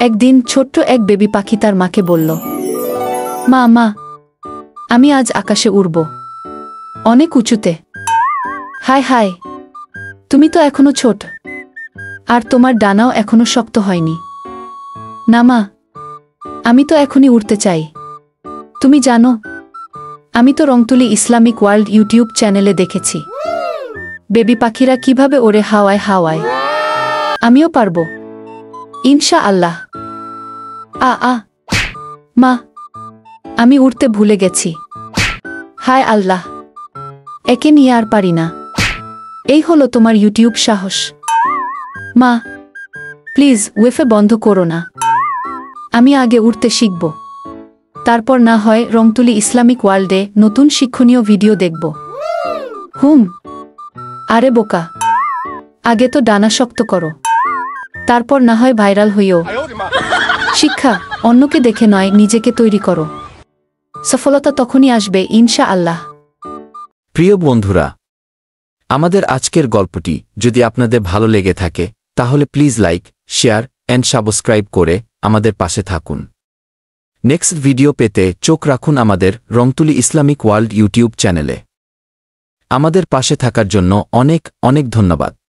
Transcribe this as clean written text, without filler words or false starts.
একদিন ছোট্ট এক বেবি পাখি তার মাকে বলল, মা মা, আমি আজ আকাশে উড়ব, অনেক উঁচুতে। হায় হায়, তুমি তো এখনো ছোট, আর তোমার ডানাও এখনো শক্ত হয়নি। না মা, আমি তো এখনই উড়তে চাই। তুমি জানো, আমি তো রংতুলি ইসলামিক ওয়ার্ল্ড ইউটিউব চ্যানেলে দেখেছি বেবি পাখিরা কিভাবে ওড়ে হাওয়ায় হাওয়ায়। আমিও পারবো, ইনশা আল্লাহ। মা, আমি উড়তে ভুলে গেছি। হায় আল্লাহ, একে নিয়ে আর পারি না। এই হলো তোমার ইউটিউব সাহস। মা, প্লিজ ওয়েফে বন্ধ করো না। আমি আগে উড়তে শিখব, তারপর না হয় রংতুলি ইসলামিক ওয়ার্ল্ডে নতুন শিক্ষণীয় ভিডিও দেখব। আরে বোকা, আগে তো ডানা শক্ত করো, তারপর না হয় ভাইরাল হইও। শিক্ষা অন্যকে দেখে নয়, নিজেকে তৈরি করো। সফলতা তখনই আসবে ইনশা আল্লাহ। প্রিয় বন্ধুরা, আমাদের আজকের গল্পটি যদি আপনাদের ভালো লেগে থাকে তাহলে please like, share and subscribe করে আমাদের পাশে থাকুন। নেক্সট ভিডিও পেতে চোখ রাখুন আমাদের রংতুলি ইসলামিক ওয়ার্ল্ড ইউটিউব চ্যানেলে। আমাদের পাশে থাকার জন্য অনেক অনেক ধন্যবাদ।